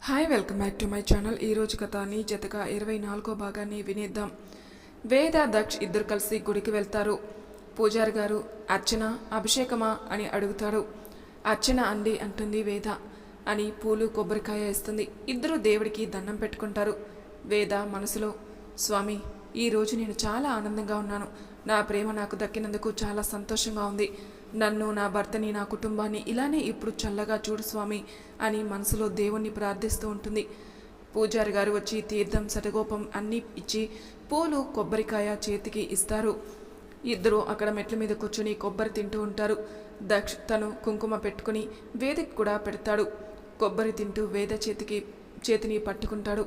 Hi welcome back to my channel. ఈరోజు కథని జతగా 24వ భాగాన్ని వినేద్దాం. వేద దక్ష్ ఇద్దరు కలిసి గుడికి వెళ్తారు. పూజారి గారు అర్చన అభిషేకమా అని అడుగుతాడు. అర్చన అండి అంటుంది వేద. అని పూలు కొబ్బరికాయ ఇస్తుంది. ఇద్దరు దేవుడికి దండం పెట్టుకుంటారు. వేద మనసులో, స్వామి ఈరోజు నేను చాలా ఆనందంగా ఉన్నాను. నా ప్రేమ నాకు దక్కినందుకు చాలా సంతోషంగా ఉంది. నన్ను, నా భర్తని, నా కుటుంబాన్ని ఇలానే ఇప్పుడు చల్లగా చూడు స్వామి అని మనసులో దేవుణ్ణి ప్రార్థిస్తూ ఉంటుంది. పూజారి గారు వచ్చి తీర్థం శటగోపం అన్నీ ఇచ్చి పూలు కొబ్బరికాయ చేతికి ఇస్తారు. ఇద్దరు అక్కడ మెట్ల మీద కూర్చొని కొబ్బరి తింటూ ఉంటారు. దక్ష్ తను కుంకుమ పెట్టుకుని వేదకి కూడా పెడతాడు. కొబ్బరి తింటూ వేద చేతిని పట్టుకుంటాడు.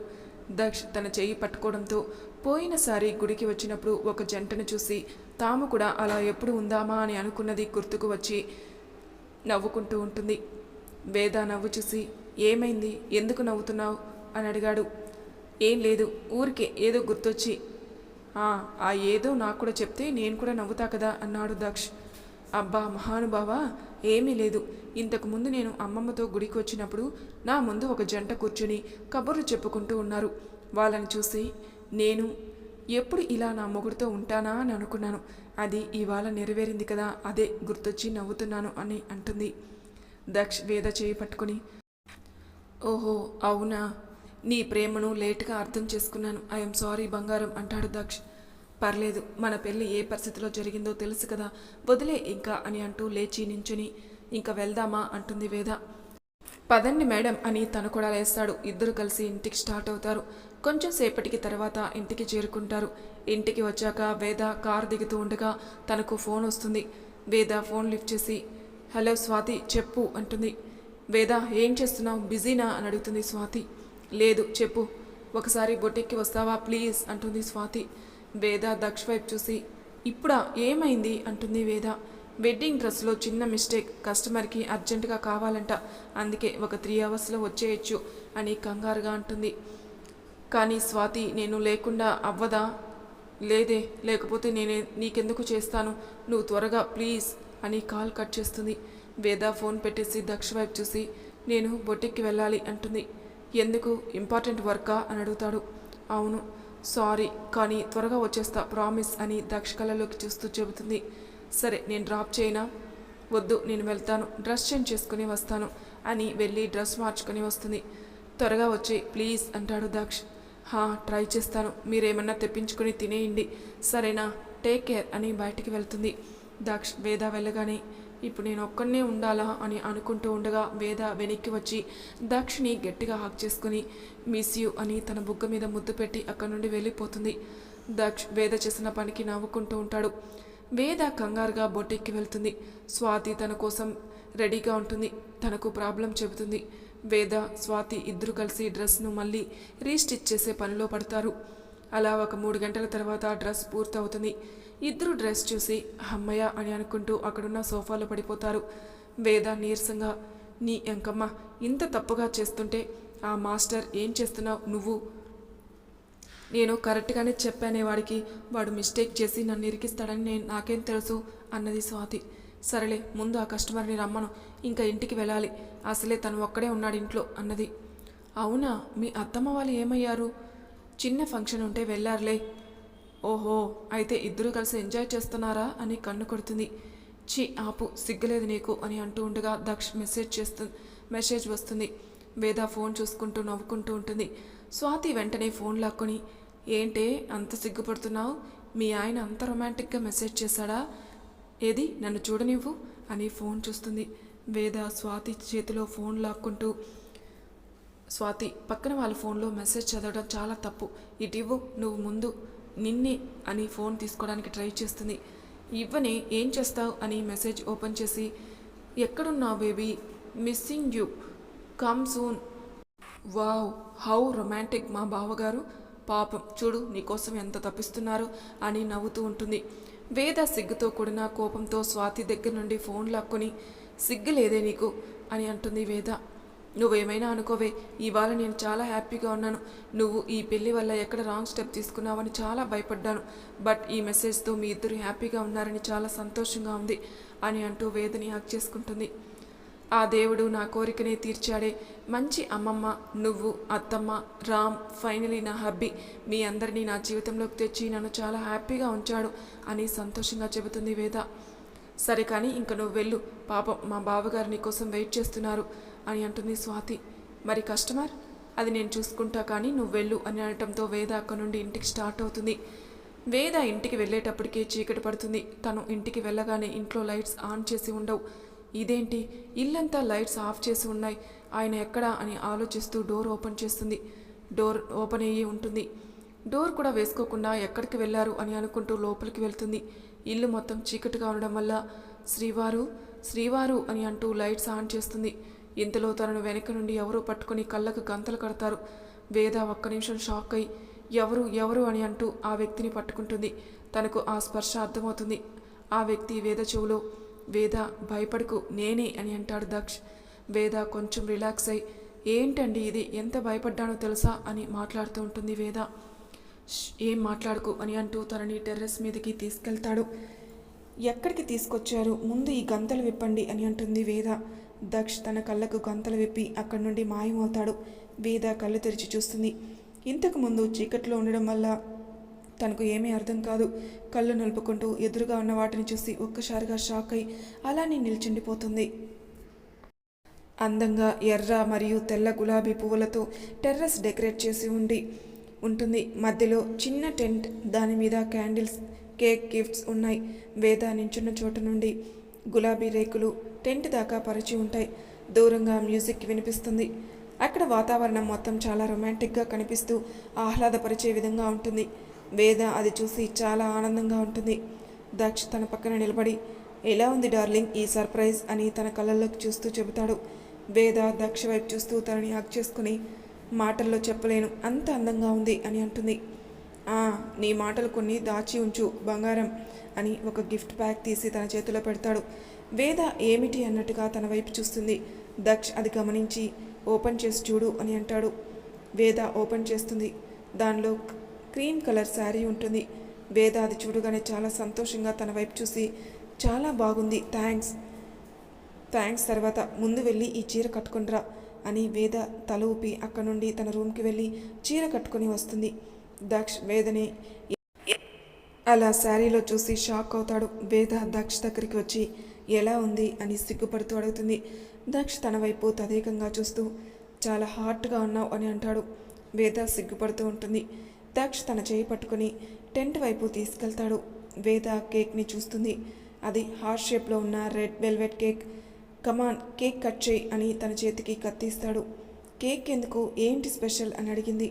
దక్ష్ తన చెయ్యి పట్టుకోవడంతో పోయినసారి గుడికి వచ్చినప్పుడు ఒక జంటను చూసి తాము కూడా అలా ఎప్పుడు ఉందామా అని అనుకున్నది గుర్తుకు వచ్చి నవ్వుకుంటూ ఉంటుంది. వేద నవ్వు చూసి, ఏమైంది, ఎందుకు నవ్వుతున్నావు అని అడిగాడు. ఏం లేదు, ఊరికే ఏదో గుర్తొచ్చి. ఆ ఏదో నాకు కూడా చెప్తే నేను కూడా నవ్వుతా కదా అన్నాడు దక్ష్. అబ్బా మహానుభావా, ఏమీ లేదు. ఇంతకుముందు నేను అమ్మమ్మతో గుడికి వచ్చినప్పుడు నా ముందు ఒక జంట కూర్చుని కబుర్లు చెప్పుకుంటూ ఉన్నారు. వాళ్ళని చూసి నేను ఎప్పుడు ఇలా నా మొగుడితో ఉంటానా అని అనుకున్నాను. అది ఇవాళ నెరవేరింది కదా, అదే గుర్తొచ్చి నవ్వుతున్నాను అని అంటుంది. దక్ష్ వేద చేయి పట్టుకుని, ఓహో అవునా, నీ ప్రేమను లేటుగా అర్థం చేసుకున్నాను. ఐఎమ్ సారీ బంగారం అంటాడు దక్ష్. పర్లేదు, మన పెళ్ళి ఏ పరిస్థితిలో జరిగిందో తెలుసు కదా, వదిలే ఇంకా అని అంటూ లేచి నించుని ఇంకా వెళ్దామా అంటుంది వేద. పదండి మేడం అని తను కూడా లేస్తాడు. ఇద్దరు కలిసి ఇంటికి స్టార్ట్ అవుతారు. కొంచెం సేపటికి తర్వాత ఇంటికి చేరుకుంటారు. ఇంటికి వచ్చాక వేద కారు దిగుతూ ఉండగా తనకు ఫోన్ వస్తుంది. వేద ఫోన్ లిఫ్ట్ చేసి, హలో స్వాతి చెప్పు అంటుంది. వేద ఏం చేస్తున్నావు, బిజీనా అని అడుగుతుంది స్వాతి. లేదు చెప్పు, ఒకసారి బొట్టెక్కి వస్తావా ప్లీజ్ అంటుంది స్వాతి. వేద దక్ష్ వైపు చూసి, ఇప్పుడా, ఏమైంది అంటుంది వేద. వెడ్డింగ్ డ్రెస్లో చిన్న మిస్టేక్, కస్టమర్కి అర్జెంటుగా కావాలంట, అందుకే ఒక 3 అవర్స్లో వచ్చేయచ్చు అని కంగారుగా అంటుంది. కానీ స్వాతి నేను లేకుండా అవ్వదా? లేదే, లేకపోతే నేనే నీకెందుకు చేస్తాను, నువ్వు త్వరగా ప్లీజ్ అని కాల్ కట్ చేస్తుంది. వేద ఫోన్ పెట్టేసి దక్ష వైపు చూసి, నేను బొట్టికి వెళ్ళాలి అంటుంది. ఎందుకు, ఇంపార్టెంట్ వర్కా అని అడుగుతాడు. అవును సారీ, కానీ త్వరగా వచ్చేస్తా ప్రామిస్ అని దక్ష కళ్ళలోకి చూస్తూ చెబుతుంది. సరే నేను డ్రాప్ చేయనా? వద్దు నేను వెళ్తాను, డ్రెస్ చేంజ్ చేసుకుని వస్తాను అని వెళ్ళి డ్రెస్ మార్చుకొని వస్తుంది. త్వరగా వచ్చి ప్లీజ్ అంటాడు దక్ష్. ట్రై చేస్తాను, మీరేమన్నా తెప్పించుకొని తినేయండి సరేనా, టేక్ కేర్ అని బయటికి వెళ్తుంది. దక్ష్ వేద వెళ్ళగానే ఇప్పుడు నేను ఒక్కడనే ఉండాలా అని అనుకుంటూ ఉండగా వేద వెనక్కి వచ్చి దక్షిని గట్టిగా హాక్ చేసుకుని మిస్ యూ అని తన బుగ్గ మీద ముద్దు పెట్టి అక్కడి నుండి వెళ్ళిపోతుంది. దక్ష్ వేద చేసిన పనికి నవ్వుకుంటూ ఉంటాడు. వేద కంగారుగా బొట్టెక్కి వెళ్తుంది. స్వాతి తన కోసం రెడీగా ఉంటుంది. తనకు ప్రాబ్లం చెబుతుంది. వేద స్వాతి ఇద్దరు కలిసి డ్రెస్ను మళ్ళీ రీస్టిచ్ చేసే పనిలో పడతారు. అలా ఒక 3 గంటల తర్వాత డ్రెస్ పూర్తవుతుంది. ఇద్దరు డ్రెస్ చూసి అమ్మయ్య అని అనుకుంటూ అక్కడున్న సోఫాలో పడిపోతారు. వేద నీరసంగా, నీ ఎంకమ్మ ఇంత తప్పుగా చేస్తుంటే ఆ మాస్టర్ ఏం చేస్తున్నావు నువ్వు? నేను కరెక్ట్గానే చెప్పానే వాడికి, వాడు మిస్టేక్ చేసి నన్ను ఇరికిస్తాడని నాకేం తెలుసు అన్నది స్వాతి. సరేలే ముందు ఆ కస్టమర్ని రమ్మను, ఇంకా ఇంటికి వెళ్ళాలి, అసలే తను ఒక్కడే ఉన్నాడు ఇంట్లో అన్నది. అవునా, మీ అత్తమ్మ వాళ్ళు ఏమయ్యారు? చిన్న ఫంక్షన్ ఉంటే వెళ్ళారులే. ఓహో, అయితే ఇద్దరు కలిసి ఎంజాయ్ చేస్తున్నారా అని కన్ను కొడుతుంది. ఆపు, సిగ్గులేదు నీకు అని అంటూ ఉండగా దక్ష్ మెసేజ్ వస్తుంది. వేద ఫోన్ చూసుకుంటూ నవ్వుకుంటూ ఉంటుంది. స్వాతి వెంటనే ఫోన్ లాక్కొని, ఏంటే అంత సిగ్గుపడుతున్నావు, మీ ఆయన అంత రొమాంటిక్గా మెసేజ్ చేశాడా, ఏది నన్ను చూడనివ్వు అని ఫోన్ చూస్తుంది. వేద స్వాతి చేతిలో ఫోన్ లాక్కుంటూ, స్వాతి పక్కన వాళ్ళ ఫోన్లో మెసేజ్ చదవడం చాలా తప్పు, ఇటివ్వు నువ్వు ముందు నిన్నే అని ఫోన్ తీసుకోవడానికి ట్రై చేస్తుంది. ఇవ్వని ఏం చేస్తావు అని మెసేజ్ ఓపెన్ చేసి, ఎక్కడున్నావు baby, missing you, come soon. Wow, how romantic మా బావగారు, పాపం చూడు నీకోసం ఎంత తప్పిస్తున్నారు అని నవ్వుతూ ఉంటుంది. వేద సిగ్గుతో కూడిన కోపంతో స్వాతి దగ్గర నుండి ఫోన్ లాక్కొని, సిగ్గు లేదే నీకు అని అంటుంది వేద. నువ్వేమైనా అనుకోవే, ఇవాళ నేను చాలా హ్యాపీగా ఉన్నాను. నువ్వు ఈ పెళ్లి వల్ల ఎక్కడ రాంగ్ స్టెప్ తీసుకున్నావని చాలా భయపడ్డాను. బట్ ఈ మెసేజ్తో మీ ఇద్దరు హ్యాపీగా ఉన్నారని చాలా సంతోషంగా ఉంది అని అంటూ వేదని హక్ చేసుకుంటుంది. ఆ దేవుడు నా కోరికనే తీర్చాడే. మంచి అమ్మమ్మ, నువ్వు, అత్తమ్మ, రామ్, ఫైనలీ నా హబ్బీ మీ అందరినీ నా జీవితంలోకి తెచ్చి నన్ను చాలా హ్యాపీగా ఉంచాడు అని సంతోషంగా చెబుతుంది వేద. సరే కానీ ఇంక నువ్వు వెళ్ళు, పాపం మా బావగారు నీ కోసం వెయిట్ చేస్తున్నారు అని అంటుంది స్వాతి. మరి కస్టమర్? అది నేను చూసుకుంటా కానీ నువ్వు వెళ్ళు అని అనటంతో వేద అక్కడ నుండి ఇంటికి స్టార్ట్ అవుతుంది. వేద ఇంటికి వెళ్ళేటప్పటికే చీకటి పడుతుంది. తను ఇంటికి వెళ్ళగానే ఇంట్లో లైట్స్ ఆన్ చేసి ఉండవు. ఇదేంటి, ఇల్లంతా లైట్స్ ఆఫ్ చేసి ఉన్నాయి, ఆయన ఎక్కడా అని ఆలోచిస్తూ డోర్ ఓపెన్ చేస్తుంది. డోర్ ఓపెన్ అయ్యి ఉంటుంది. డోర్ కూడా వేసుకోకుండా ఎక్కడికి వెళ్ళారు అని అనుకుంటూ లోపలికి వెళ్తుంది. ఇల్లు మొత్తం చీకటిగా ఉండడం వల్ల శ్రీవారు శ్రీవారు అని అంటూ లైట్స్ ఆన్ చేస్తుంది. ఇంతలో తనను వెనక నుండి ఎవరో పట్టుకుని కళ్ళకు గంతలు కడతారు. వేద ఒక్క నిమిషం షాక్ అయి ఎవరు ఎవరు అని అంటూ ఆ వ్యక్తిని పట్టుకుంటుంది. తనకు ఆ స్పర్శ అర్థమవుతుంది. ఆ వ్యక్తి వేద చెవులో, వేద భయపడకు నేనే అని అంటాడు దక్ష్. వేద కొంచెం రిలాక్స్ అయి, ఏంటండి ఇది, ఎంత భయపడ్డానో తెలుసా అని మాట్లాడుతూ ఉంటుంది వేద. ఏం మాట్లాడుకు అని అంటూ తనని టెర్రస్ మీదకి తీసుకెళ్తాడు. ఎక్కడికి తీసుకొచ్చారు, ముందు ఈ గంతలు విప్పండి అని అంటుంది వేద. దక్ష్ తన కళ్ళకు గంతలు విప్పి అక్కడి నుండి మాయమవుతాడు. వేద కళ్ళు తెరిచి చూస్తుంది. ఇంతకు ముందు చీకట్లో ఉండడం వల్ల తనకు ఏమీ అర్థం కాదు. కళ్ళు నలుపుకుంటూ ఎదురుగా ఉన్న వాటిని చూసి ఒక్కసారిగా షాక్ అయి అలానే నిల్చుండిపోతుంది. అందంగా ఎర్ర మరియు తెల్ల గులాబీ పువ్వులతో టెర్రస్ డెకరేట్ చేసి ఉంటుంది. మధ్యలో చిన్న టెంట్, దాని మీద క్యాండిల్స్, కేక్, గిఫ్ట్స్ ఉన్నాయి. వేద నించున్న చోట నుండి గులాబీ రేకులు టెంట్ దాకా పరిచి ఉంటాయి. దూరంగా మ్యూజిక్ వినిపిస్తుంది. అక్కడ వాతావరణం మొత్తం చాలా రొమాంటిక్గా కనిపిస్తూ ఆహ్లాదపరిచే విధంగా ఉంటుంది. వేద అది చూసి చాలా ఆనందంగా ఉంటుంది. దక్ష్ తన పక్కన నిలబడి, ఎలా ఉంది డార్లింగ్ ఈ సర్ప్రైజ్ అని తన కళ్ళల్లోకి చూస్తూ చెబుతాడు. వేద దక్ష వైపు చూస్తూ తనని హగ్ చేసుకుని, మాటల్లో చెప్పలేను అంత అందంగా ఉంది అని అంటుంది. నీ మాటలు కొన్ని దాచి ఉంచు బంగారం అని ఒక గిఫ్ట్ ప్యాక్ తీసి తన చేతిలో పెడతాడు. వేద ఏమిటి అన్నట్టుగా తన వైపు చూస్తుంది. దక్ష్ అది గమనించి, ఓపెన్ చేసి చూడు అని అంటాడు. వేద ఓపెన్ చేస్తుంది. దానిలో క్రీమ్ కలర్ శారీ ఉంటుంది. వేద అది చూడగానే చాలా సంతోషంగా తన వైపు చూసి, చాలా బాగుంది, థ్యాంక్స్, తర్వాత ముందు వెళ్ళి ఈ చీర కట్టుకునిరా అని వేద తల ఊపి అక్కడ నుండి తన రూమ్కి వెళ్ళి చీర కట్టుకొని వస్తుంది. దక్ష్ వేదని అలా శారీలో చూసి షాక్ అవుతాడు. వేద దక్ష్ దగ్గరికి వచ్చి ఎలా ఉంది అని సిగ్గుపడుతూ అడుగుతుంది. దక్ష్ తన వైపు తదేకంగా చూస్తూ చాలా హాట్గా ఉన్నావు అని అంటాడు. వేద సిగ్గుపడుతూ ఉంటుంది. దక్ష్ తన చేయి పట్టుకుని టెంట్ వైపు తీసుకెళ్తాడు. వేద కేక్ని చూస్తుంది. అది హార్ట్ షేప్లో ఉన్న రెడ్ వెల్వెట్ కేక్. కమాన్ కేక్ కట్ చేయి అని తన చేతికి కత్తిస్తాడు. కేక్ ఎందుకు, ఏంటి స్పెషల్ అని అడిగింది.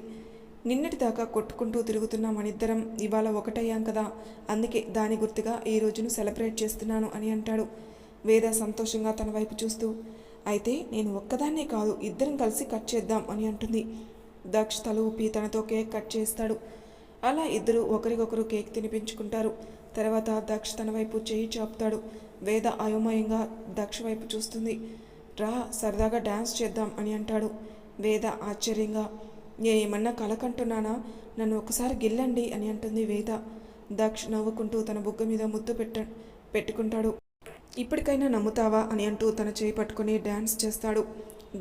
నిన్నటిదాకా కొట్టుకుంటూ తిరుగుతున్న మనిద్దరం ఇవాళ ఒకటయ్యాం కదా, అందుకే దాని గుర్తుగా ఈ రోజును సెలబ్రేట్ చేస్తున్నాను అని అంటాడు. వేద సంతోషంగా తన వైపు చూస్తూ, అయితే నేను ఒక్కదాన్నే కాదు, ఇద్దరం కలిసి కట్ చేద్దాం అని అంటుంది. దక్ష్ తల ఊపి తనతో కేక్ కట్ చేస్తాడు. అలా ఇద్దరు ఒకరికొకరు కేక్ తినిపించుకుంటారు. తర్వాత దక్ష్ తన వైపు చేయి చాపుతాడు. వేద అయోమయంగా దక్ష వైపు చూస్తుంది. రా సరదాగా డ్యాన్స్ చేద్దాం అని అంటాడు. వేద ఆశ్చర్యంగా, నేనేమన్నా కలకంటున్నానా, నన్ను ఒకసారి గిల్లండి అని అంటుంది వేద. దక్ష్ నవ్వుకుంటూ తన బుగ్గ మీద ముద్దు పెట్టుకుంటాడు. ఇప్పటికైనా నమ్ముతావా అని అంటూ తన చేయి పట్టుకుని డ్యాన్స్ చేస్తాడు.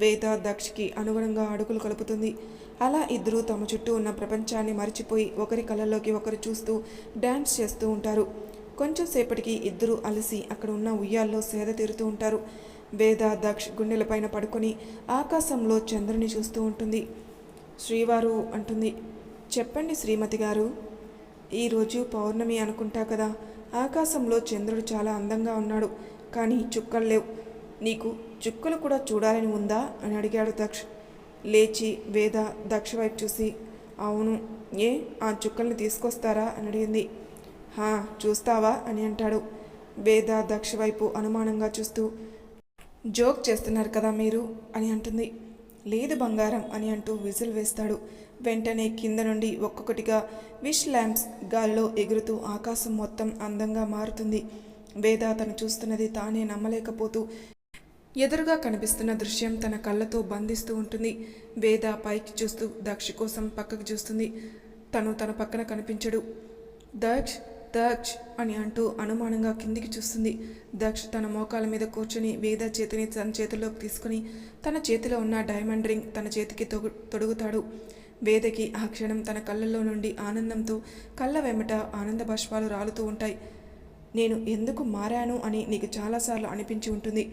వేద దక్షకి అనుగుణంగా అడుగులు కలుపుతుంది. అలా ఇద్దరూ తమ చుట్టూ ఉన్న ప్రపంచాన్ని మరిచిపోయి ఒకరి కళ్ళల్లోకి ఒకరు చూస్తూ డ్యాన్స్ చేస్తూ ఉంటారు. కొంచెం సేపటికి ఇద్దరూ అలసి అక్కడ ఉన్న ఉయ్యాల్లో సేద తీరుతూ ఉంటారు. వేద దక్ష్ గుండెలపైన పడుకొని ఆకాశంలో చంద్రుని చూస్తూ ఉంటుంది. శ్రీవారు అంటుంది, చెప్పండి శ్రీమతి గారు, ఈరోజు పౌర్ణమి అనుకుంటా కదా, ఆకాశంలో చంద్రుడు చాలా అందంగా ఉన్నాడు, కానీ చుక్కలు లేవు, నీకు చుక్కలు కూడా చూడాలని ఉందా అని అడిగాడు దక్ష్. లేచి వేద దక్ష వైపు చూసి, అవును, ఆ చుక్కల్ని తీసుకొస్తారా అని అడిగింది. చూస్తావా అని అంటాడు. వేద దక్ష వైపు అనుమానంగా చూస్తూ, జోక్ చేస్తున్నారు కదా మీరు అని అంటుంది. లేదు బంగారం అని అంటూ విజిల్ వేస్తాడు. వెంటనే కింద నుండి ఒక్కొక్కటిగా విష్ ల్యాంప్స్ గాల్లో ఎగురుతూ ఆకాశం మొత్తం అందంగా మారుతుంది. వేద తను చూస్తున్నది తానే నమ్మలేకపోతూ ఎదురుగా కనిపిస్తున్న దృశ్యం తన కళ్ళతో బంధిస్తూ ఉంటుంది. వేద పైకి చూస్తూ దక్ష కోసం పక్కకు చూస్తుంది. తను తన పక్కన కనిపించడు. దక్ష్ దక్ష్ అని అంటూ అనుమానంగా కిందికి చూస్తుంది. దక్ష్ తన మోకాల మీద కూర్చొని వేద చేతిని తన చేతిలోకి తీసుకుని తన చేతిలో ఉన్న డైమండ్ రింగ్ తన చేతికి తొడుగుతాడు. వేదకి ఆ క్షణం తన కళ్ళల్లో నుండి ఆనందంతో కళ్ళ వెంబట ఆనంద బాష్పాలు రాలుతూ ఉంటాయి. నేను ఎందుకు మారాను అని నీకు చాలాసార్లు అనిపించి ఉంటుంది.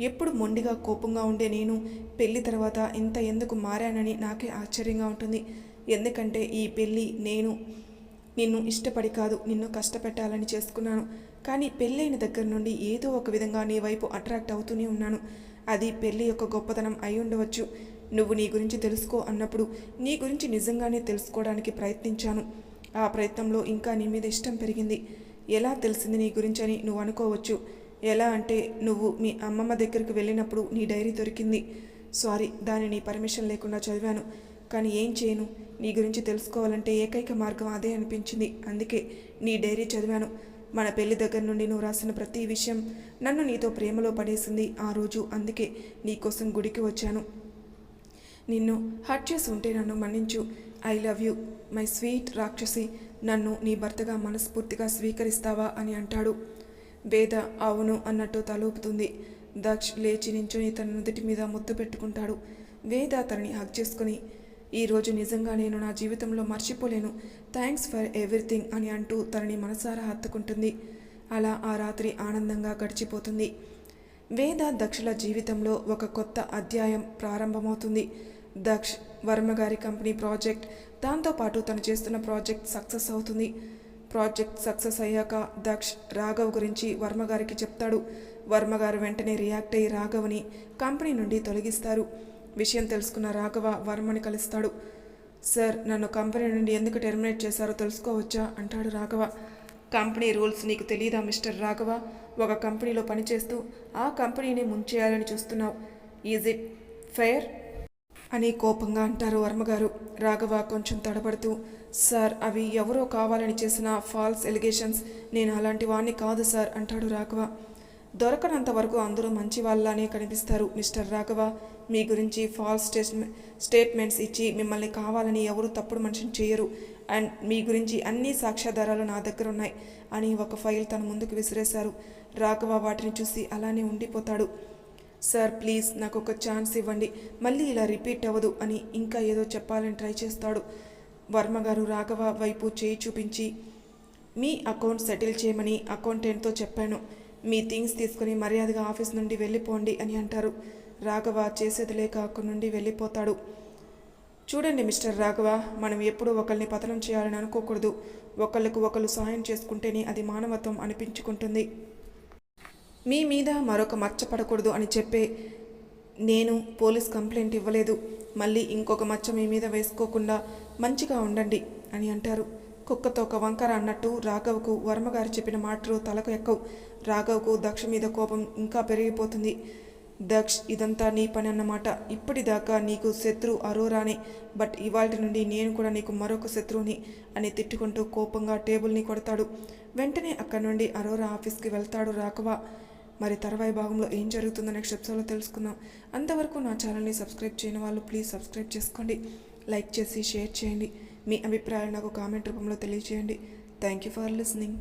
ఎప్పుడు మొండిగా కోపంగా ఉండే నేను పెళ్లి తర్వాత ఇంత ఎందుకు మారానని నాకే ఆశ్చర్యంగా ఉంటుంది. ఎందుకంటే ఈ పెళ్ళి నేను నిన్ను ఇష్టపడి కాదు, నిన్ను కష్టపెట్టాలని చేసుకున్నాను. కానీ పెళ్ళైన దగ్గర నుండి ఏదో ఒక విధంగా నీ వైపు అట్రాక్ట్ అవుతూనే ఉన్నాను. అది పెళ్ళి యొక్క గొప్పతనం అయి ఉండవచ్చు. నువ్వు నీ గురించి తెలుసుకో అన్నప్పుడు నీ గురించి నిజంగానే తెలుసుకోవడానికి ప్రయత్నించాను. ఆ ప్రయత్నంలో ఇంకా నీ మీద ఇష్టం పెరిగింది. ఎలా తెలిసింది నీ గురించి అని నువ్వు అనుకోవచ్చు. ఎలా అంటే నువ్వు మీ అమ్మమ్మ దగ్గరికి వెళ్ళినప్పుడు నీ డైరీ దొరికింది. సారీ, దాన్ని నీ పర్మిషన్ లేకుండా చదివాను. కానీ ఏం చేయను, నీ గురించి తెలుసుకోవాలంటే ఏకైక మార్గం అదే అనిపించింది. అందుకే నీ డైరీ చదివాను. మన పెళ్లి దగ్గర నుండి నువ్వు రాసిన ప్రతి విషయం నన్ను నీతో ప్రేమలో పడేసింది ఆ రోజు. అందుకే నీకోసం గుడికి వచ్చాను. నిన్ను హర్ట్ చేసి ఉంటే నన్ను మన్నించు. I love you my sweet రాక్షసి. నన్ను నీ భర్తగా మనస్ఫూర్తిగా స్వీకరిస్తావా అని అంటాడు. వేద అవును అన్నట్టు తలూపుతుంది. దక్ష్ లేచి నించొని తన నుదుటి మీద ముద్దు పెట్టుకుంటాడు. వేద తనని హగ్ చేసుకుని ఈరోజు నిజంగా నేను నా జీవితంలో మర్చిపోలేను, థ్యాంక్స్ ఫర్ ఎవ్రీథింగ్ అని అంటూ తనని మనసారా హత్తుకుంటుంది. అలా ఆ రాత్రి ఆనందంగా గడిచిపోతుంది. వేద దక్షుల జీవితంలో ఒక కొత్త అధ్యాయం ప్రారంభమవుతుంది. దక్ష్ వర్మగారి కంపెనీ ప్రాజెక్ట్, దాంతోపాటు తను చేస్తున్న ప్రాజెక్ట్ సక్సెస్ అవుతుంది. ప్రాజెక్ట్ సక్సెస్ అయ్యాక దక్ష్ రాఘవ్ గురించి వర్మగారికి చెప్తాడు. వర్మగారు వెంటనే రియాక్ట్ అయ్యి రాఘవ్ని కంపెనీ నుండి తొలగిస్తారు. విషయం తెలుసుకున్న రాఘవ వర్మని కలుస్తాడు. సార్, నన్ను కంపెనీ నుండి ఎందుకు టెర్మినేట్ చేశారో తెలుసుకోవచ్చా అంటాడు రాఘవ. కంపెనీ రూల్స్ నీకు తెలియదా మిస్టర్ రాఘవ? ఒక కంపెనీలో పనిచేస్తూ ఆ కంపెనీని ముంచేయాలని చూస్తున్నావు. ఈజ్ ఇట్ ఫెయిర్ అని కోపంగా అంటారు వర్మగారు. రాఘవ కొంచెం తడబడుతూ, సార్, అవి ఎవరో కావాలని చేసిన ఫాల్స్ ఎలిగేషన్స్, నేను అలాంటి వాణ్ణి కాదు సార్ అంటాడు రాఘవ. దొరకనంత వరకు అందరూ మంచి వాళ్ళనే కనిపిస్తారు మిస్టర్ రాఘవ. మీ గురించి ఫాల్స్ స్టేట్మెంట్స్ ఇచ్చి మిమ్మల్ని కావాలని ఎవరు తప్పుడు మనిషిని చేయరు. అండ్ మీ గురించి అన్ని సాక్ష్యాధారాలు నా దగ్గర ఉన్నాయి అని ఒక ఫైల్ తన ముందుకు విసిరేశారు. రాఘవ వాటిని చూసి అలానే ఉండిపోతాడు. సార్, ప్లీజ్ నాకు ఒక ఛాన్స్ ఇవ్వండి, మళ్ళీ ఇలా రిపీట్ అవ్వదు అని ఇంకా ఏదో చెప్పాలని ట్రై చేస్తాడు. వర్మగారు రాఘవ వైపు చేయి చూపించి, మీ అకౌంట్ సెటిల్ చేయమని అకౌంటెంట్తో చెప్పాను. మీ థింగ్స్ తీసుకుని మర్యాదగా ఆఫీస్ నుండి వెళ్ళిపోండి అని అంటారు. రాఘవ చేసేది లేక అక్కడి నుండి వెళ్ళిపోతాడు. చూడండి మిస్టర్ రాఘవ, మనం ఎప్పుడూ ఒకరిని పతనం చేయాలని అనుకోకూడదు. ఒకళ్ళకు ఒకళ్ళు సహాయం చేసుకుంటేనే అది మానవత్వం అనిపించుకుంటుంది. మీ మీద మరొక మచ్చ పడకూడదు అని చెప్పే నేను పోలీస్ కంప్లైంట్ ఇవ్వలేదు. మళ్ళీ ఇంకొక మచ్చ మీ మీద వేసుకోకుండా మంచిగా ఉండండి అని అంటారు. కుక్కతో ఒక వంకర అన్నట్టు రాఘవ్కు వర్మగారు చెప్పిన మాటలు తలకు ఎక్కవు. రాఘవ్కు దక్ష మీద కోపం ఇంకా పెరిగిపోతుంది. దక్ష్, ఇదంతా నీ పని అన్నమాట. ఇప్పటిదాకా నీకు శత్రు అరోరానే, బట్ ఇవాళ నుండి నేను కూడా నీకు మరొక శత్రువుని అని తిట్టుకుంటూ కోపంగా టేబుల్ని కొడతాడు. వెంటనే అక్కడి నుండి అరోరా ఆఫీస్కి వెళ్తాడు రాఘవ. మరి తర్వాయి భాగంలో ఏం జరుగుతుందో నెక్స్ట్ ఎపిసోడ్లో తెలుసుకుందాం. అంతవరకు నా ఛానల్ని సబ్స్క్రైబ్ చేయని వాళ్ళు ప్లీజ్ సబ్స్క్రైబ్ చేసుకోండి, లైక్ చేసి షేర్ చేయండి. మీ అభిప్రాయాలు నాకు కామెంట్ రూపంలో తెలియజేయండి. Thank you for listening.